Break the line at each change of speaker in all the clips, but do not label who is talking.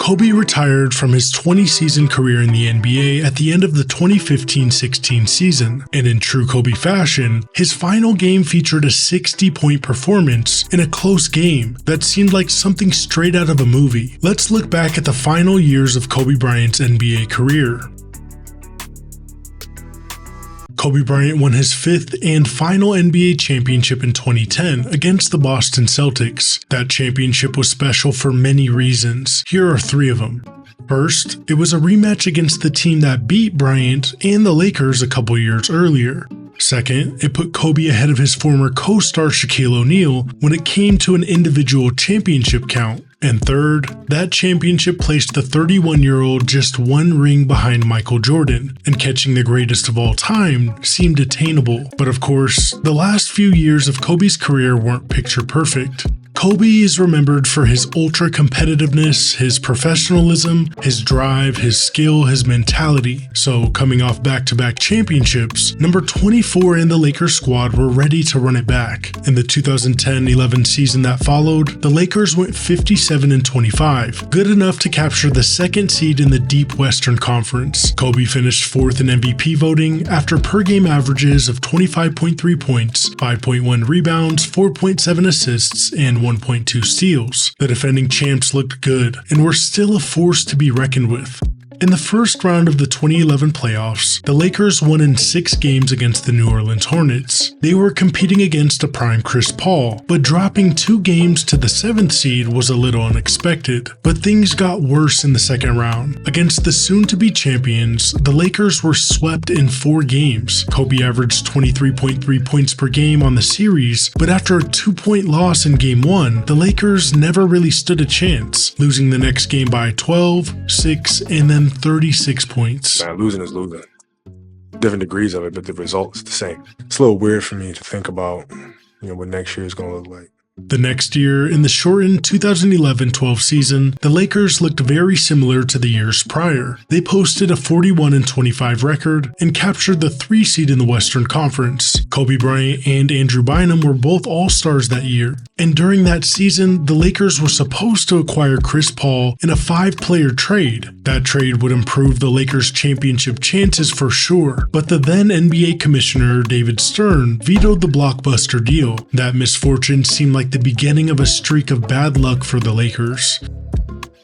Kobe retired from his 20-season career in the NBA at the end of the 2015-16 season, and in true Kobe fashion, his final game featured a 60-point performance in a close game that seemed like something straight out of a movie. Let's look back at the final years of Kobe Bryant's NBA career. Kobe Bryant won his fifth and final NBA championship in 2010 against the Boston Celtics. That championship was special for many reasons. Here are three of them. First, it was a rematch against the team that beat Bryant and the Lakers a couple years earlier. Second, it put Kobe ahead of his former co-star Shaquille O'Neal when it came to an individual championship count. And third, that championship placed the 31-year-old just one ring behind Michael Jordan, and catching the greatest of all time seemed attainable. But of course, the last few years of Kobe's career weren't picture perfect. Kobe is remembered for his ultra competitiveness, his professionalism, his drive, his skill, his mentality. So coming off back-to-back championships, number 24 and the Lakers squad were ready to run it back. In the 2010-11 season that followed, the Lakers went 57-25, good enough to capture the second seed in the deep Western Conference. Kobe finished fourth in MVP voting after per-game averages of 25.3 points, 5.1 rebounds, 4.7 assists, and 1.2 steals. The defending champs looked good and were still a force to be reckoned with. In the first round of the 2011 playoffs, the Lakers won in 6 games against the New Orleans Hornets. They were competing against a prime Chris Paul, but dropping 2 games to the 7th seed was a little unexpected. But things got worse in the second round. Against the soon-to-be champions, the Lakers were swept in 4 games. Kobe averaged 23.3 points per game on the series, but after a 2-point loss in Game 1, the Lakers never really stood a chance, losing the next game by 12, 6, and then 36 points.
Losing is losing. Different degrees of it, but the result's the same. It's a little weird for me to think about, what next year is going to look like.
The next year, in the shortened 2011-12 season, the Lakers looked very similar to the years prior. They posted a 41-25 record and captured the 3 seed in the Western Conference. Kobe Bryant and Andrew Bynum were both All-Stars that year, and during that season, the Lakers were supposed to acquire Chris Paul in a 5-player trade. That trade would improve the Lakers' championship chances for sure, but the then NBA commissioner, David Stern, vetoed the blockbuster deal. That misfortune seemed like the beginning of a streak of bad luck for the Lakers.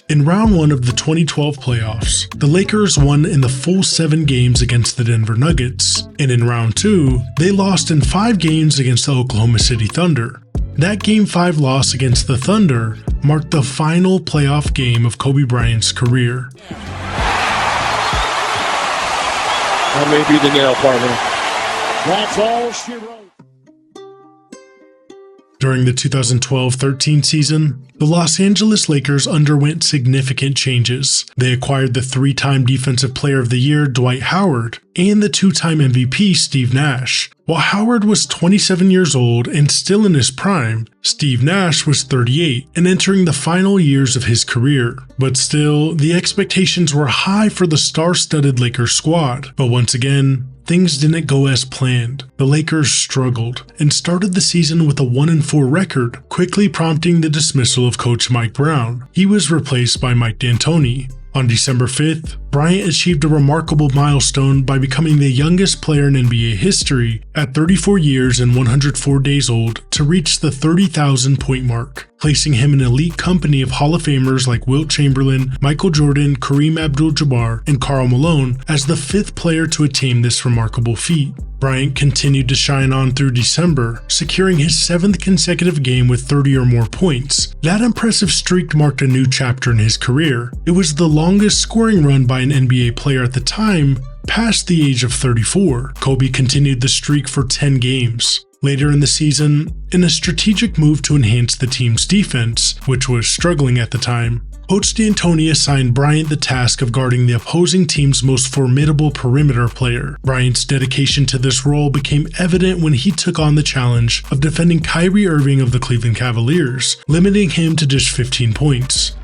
In round 1 of the 2012 playoffs, the Lakers won in the full 7 games against the Denver Nuggets, and in round 2, they lost in 5 games against the Oklahoma City Thunder. That Game 5 loss against the Thunder marked the final playoff game of Kobe Bryant's career.
That may be the nail, partner. That's all she wrote.
During the 2012-13 season, the Los Angeles Lakers underwent significant changes. They acquired the 3-time Defensive Player of the Year Dwight Howard and the 2-time MVP Steve Nash. While Howard was 27 years old and still in his prime, Steve Nash was 38 and entering the final years of his career. But still, the expectations were high for the star-studded Lakers squad. But once again, things didn't go as planned. The Lakers struggled and started the season with a 1-4 record, quickly prompting the dismissal of coach Mike Brown. He was replaced by Mike D'Antoni. On December 5th, Bryant achieved a remarkable milestone by becoming the youngest player in NBA history at 34 years and 104 days old to reach the 30,000-point mark, placing him in elite company of Hall of Famers like Wilt Chamberlain, Michael Jordan, Kareem Abdul-Jabbar, and Karl Malone as the 5th player to attain this remarkable feat. Bryant continued to shine on through December, securing his 7th consecutive game with 30 or more points. That impressive streak marked a new chapter in his career. It was the longest scoring run by an NBA player at the time, past the age of 34. Kobe continued the streak for 10 games. Later in the season, in a strategic move to enhance the team's defense, which was struggling at the time, Coach D'Antoni assigned Bryant the task of guarding the opposing team's most formidable perimeter player. Bryant's dedication to this role became evident when he took on the challenge of defending Kyrie Irving of the Cleveland Cavaliers, limiting him to just 15 points.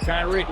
Kyrie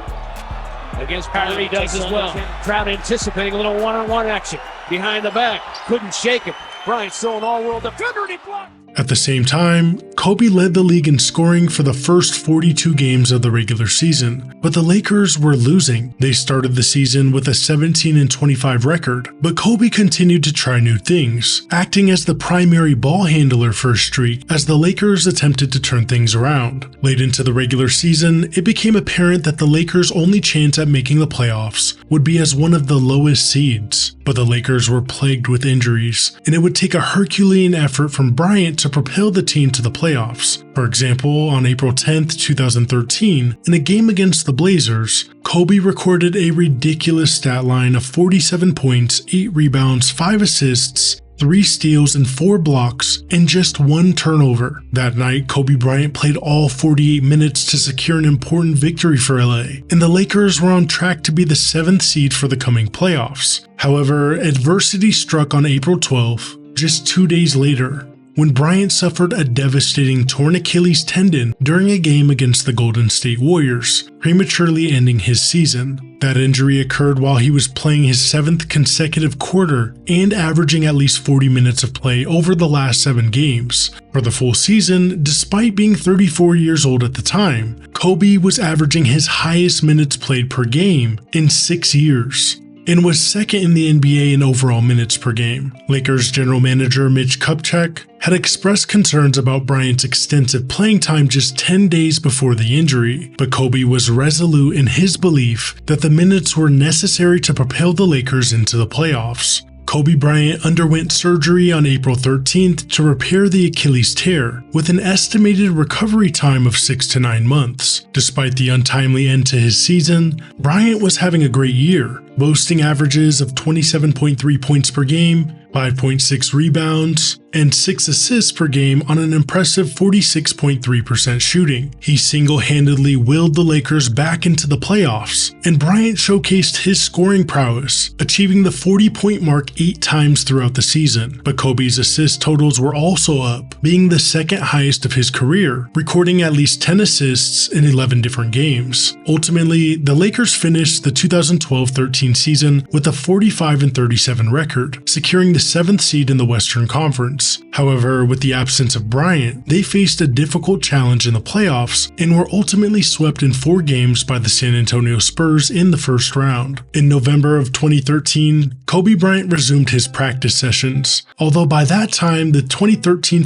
against Kyrie does as well. Crowd anticipating a little one-on-one action. Behind the back, couldn't shake him. Bryant still an all-world defender and he blocked.
At the same time, Kobe led the league in scoring for the first 42 games of the regular season, but the Lakers were losing. They started the season with a 17-25 record, but Kobe continued to try new things, acting as the primary ball handler for a streak as the Lakers attempted to turn things around. Late into the regular season, it became apparent that the Lakers' only chance at making the playoffs would be as one of the lowest seeds. But the Lakers were plagued with injuries, and it would take a Herculean effort from Bryant to propel the team to the playoffs. For example, on April 10, 2013, in a game against the Blazers, Kobe recorded a ridiculous stat line of 47 points, 8 rebounds, 5 assists, 3 steals and 4 blocks, and just 1 turnover. That night, Kobe Bryant played all 48 minutes to secure an important victory for LA, and the Lakers were on track to be the 7th seed for the coming playoffs. However, adversity struck on April 12th, just 2 days later, when Bryant suffered a devastating torn Achilles tendon during a game against the Golden State Warriors, prematurely ending his season. That injury occurred while he was playing his 7th consecutive quarter and averaging at least 40 minutes of play over the last 7 games. For the full season, despite being 34 years old at the time, Kobe was averaging his highest minutes played per game in 6 years, and was second in the NBA in overall minutes per game. Lakers general manager Mitch Kupchak had expressed concerns about Bryant's extensive playing time just 10 days before the injury, but Kobe was resolute in his belief that the minutes were necessary to propel the Lakers into the playoffs. Kobe Bryant underwent surgery on April 13th to repair the Achilles tear, with an estimated recovery time of 6 to 9 months. Despite the untimely end to his season, Bryant was having a great year, boasting averages of 27.3 points per game, 5.6 rebounds, and 6 assists per game on an impressive 46.3% shooting. He single-handedly willed the Lakers back into the playoffs, and Bryant showcased his scoring prowess, achieving the 40-point mark 8 times throughout the season. But Kobe's assist totals were also up, being the second highest of his career, recording at least 10 assists in 11 different games. Ultimately, the Lakers finished the 2012-13 season with a 45-37 record, securing the 7th seed in the Western Conference. However, with the absence of Bryant, they faced a difficult challenge in the playoffs and were ultimately swept in 4 games by the San Antonio Spurs in the first round. In November of 2013, Kobe Bryant resumed his practice sessions, although by that time the 2013-14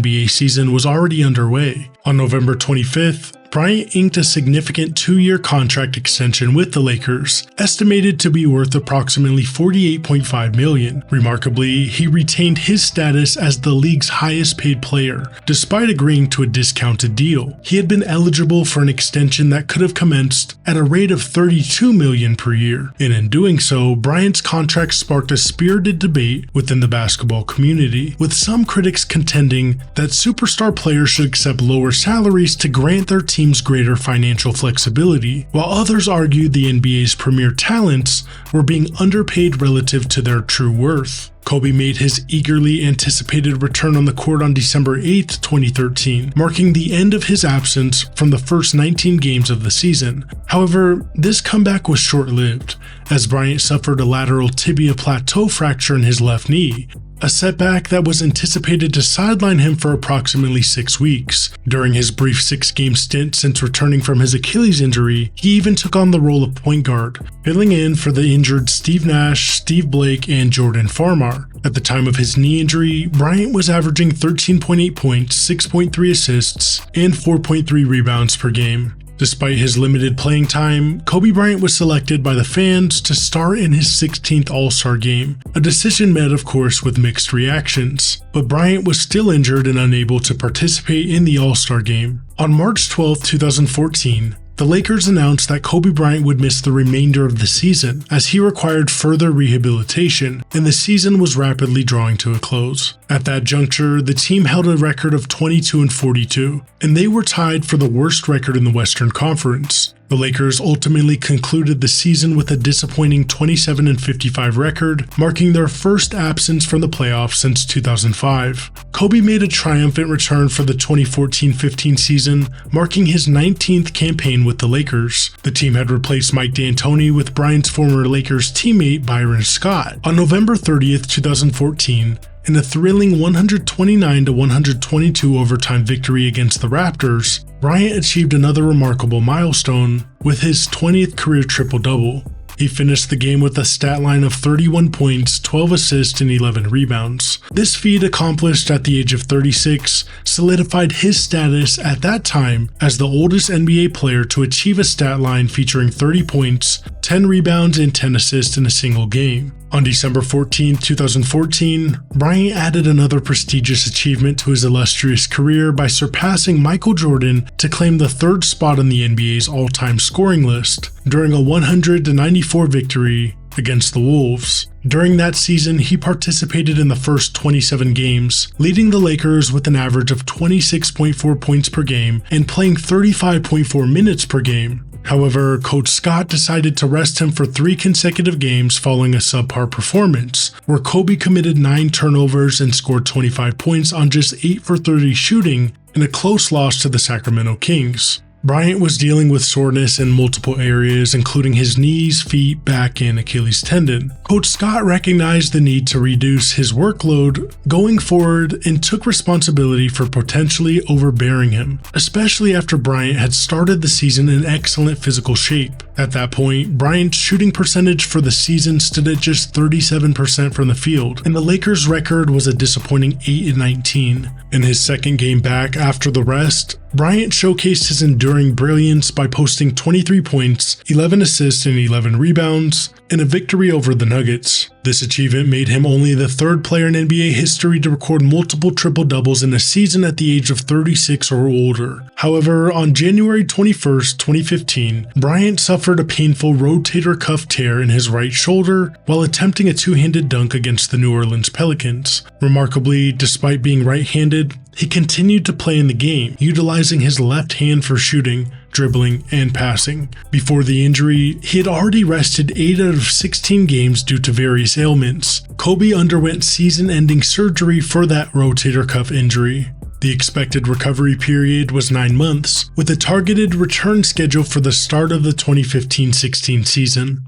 NBA season was already underway. On November 25th, Bryant inked a significant 2-year contract extension with the Lakers, estimated to be worth approximately $48.5 million. Remarkably, he retained his status as the league's highest paid player, despite agreeing to a discounted deal. He had been eligible for an extension that could have commenced at a rate of $32 million per year, and in doing so, Bryant's contract sparked a spirited debate within the basketball community, with some critics contending that superstar players should accept lower salaries to grant their teams greater financial flexibility, while others argued the NBA's premier talents were being underpaid relative to their true worth. Kobe made his eagerly anticipated return on the court on December 8, 2013, marking the end of his absence from the first 19 games of the season. However, this comeback was short-lived, as Bryant suffered a lateral tibia plateau fracture in his left knee, a setback that was anticipated to sideline him for approximately 6 weeks. During his brief 6-game stint since returning from his Achilles injury, he even took on the role of point guard, filling in for the injured Steve Nash, Steve Blake, and Jordan Farmar. At the time of his knee injury, Bryant was averaging 13.8 points, 6.3 assists, and 4.3 rebounds per game. Despite his limited playing time, Kobe Bryant was selected by the fans to start in his 16th All-Star game, a decision met of course with mixed reactions, but Bryant was still injured and unable to participate in the All-Star game. On March 12, 2014, the Lakers announced that Kobe Bryant would miss the remainder of the season as he required further rehabilitation, and the season was rapidly drawing to a close. At that juncture, the team held a record of 22-42, and they were tied for the worst record in the Western Conference. The Lakers ultimately concluded the season with a disappointing 27-55 record, marking their first absence from the playoffs since 2005. Kobe made a triumphant return for the 2014-15 season, marking his 19th campaign with the Lakers. The team had replaced Mike D'Antoni with Bryant's former Lakers teammate Byron Scott. On November 30th, 2014, In a thrilling 129-122 overtime victory against the Raptors, Bryant achieved another remarkable milestone with his 20th career triple-double. He finished the game with a stat line of 31 points, 12 assists, and 11 rebounds. This feat, accomplished at the age of 36, solidified his status at that time as the oldest NBA player to achieve a stat line featuring 30 points, 10 rebounds, and 10 assists in a single game. On December 14, 2014, Bryant added another prestigious achievement to his illustrious career by surpassing Michael Jordan to claim the third spot on the NBA's all-time scoring list during a 100-94 victory against the Wolves. During that season, he participated in the first 27 games, leading the Lakers with an average of 26.4 points per game and playing 35.4 minutes per game. However, Coach Scott decided to rest him for 3 consecutive games following a subpar performance, where Kobe committed 9 turnovers and scored 25 points on just 8 for 30 shooting in a close loss to the Sacramento Kings. Bryant was dealing with soreness in multiple areas, including his knees, feet, back, and Achilles tendon. Coach Scott recognized the need to reduce his workload going forward and took responsibility for potentially overbearing him, especially after Bryant had started the season in excellent physical shape. At that point, Bryant's shooting percentage for the season stood at just 37% from the field, and the Lakers' record was a disappointing 8-19. In his second game back after the rest, Bryant showcased his enduring brilliance by posting 23 points, 11 assists, and 11 rebounds in a victory over the Nuggets. This achievement made him only the third player in NBA history to record multiple triple-doubles in a season at the age of 36 or older. However, on January 21, 2015, Bryant suffered a painful rotator cuff tear in his right shoulder while attempting a two-handed dunk against the New Orleans Pelicans. Remarkably, despite being right-handed, he continued to play in the game, utilizing his left hand for shooting, dribbling, and passing. Before the injury, he had already rested 8 out of 16 games due to various ailments. Kobe underwent season-ending surgery for that rotator cuff injury. The expected recovery period was 9 months, with a targeted return schedule for the start of the 2015-16 season.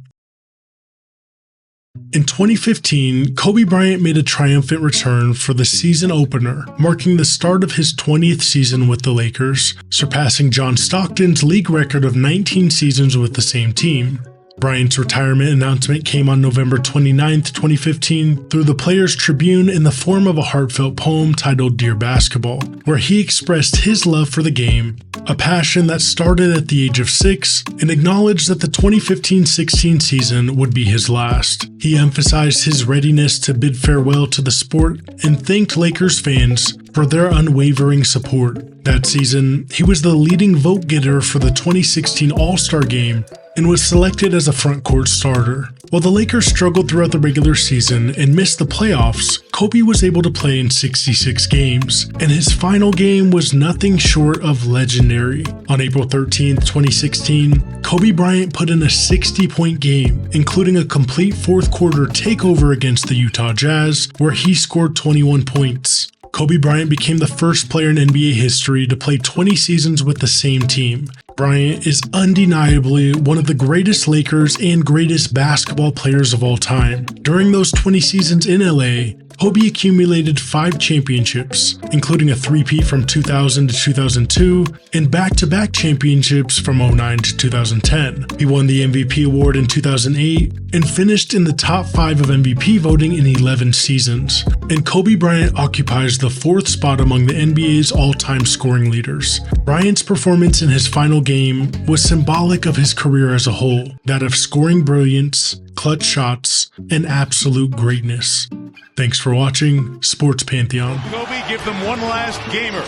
In 2015, Kobe Bryant made a triumphant return for the season opener, marking the start of his 20th season with the Lakers, surpassing John Stockton's league record of 19 seasons with the same team. Bryant's retirement announcement came on November 29, 2015, through the Players' Tribune in the form of a heartfelt poem titled Dear Basketball, where he expressed his love for the game, a passion that started at the age of 6, and acknowledged that the 2015-16 season would be his last. He emphasized his readiness to bid farewell to the sport and thanked Lakers fans for their unwavering support. That season, he was the leading vote getter for the 2016 All-Star Game and was selected as a front-court starter. While the Lakers struggled throughout the regular season and missed the playoffs, Kobe was able to play in 66 games, and his final game was nothing short of legendary. On April 13, 2016, Kobe Bryant put in a 60-point game, including a complete fourth-quarter takeover against the Utah Jazz, where he scored 21 points. Kobe Bryant became the first player in NBA history to play 20 seasons with the same team. Bryant is undeniably one of the greatest Lakers and greatest basketball players of all time. During those 20 seasons in LA, Kobe accumulated 5 championships, including a three-peat from 2000 to 2002 and back-to-back championships from 2009 to 2010. He won the MVP award in 2008 and finished in the top 5 of MVP voting in 11 seasons. And Kobe Bryant occupies the 4th spot among the NBA's all-time scoring leaders. Bryant's performance in his final game was symbolic of his career as a whole, that of scoring brilliance, clutch shots, and absolute greatness. Thanks for watching Sports Pantheon.
Kobe, give them one last gamer.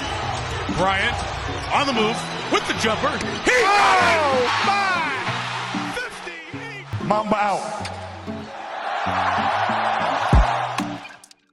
Bryant on the move with the jumper. He got it! 58. Mamba out.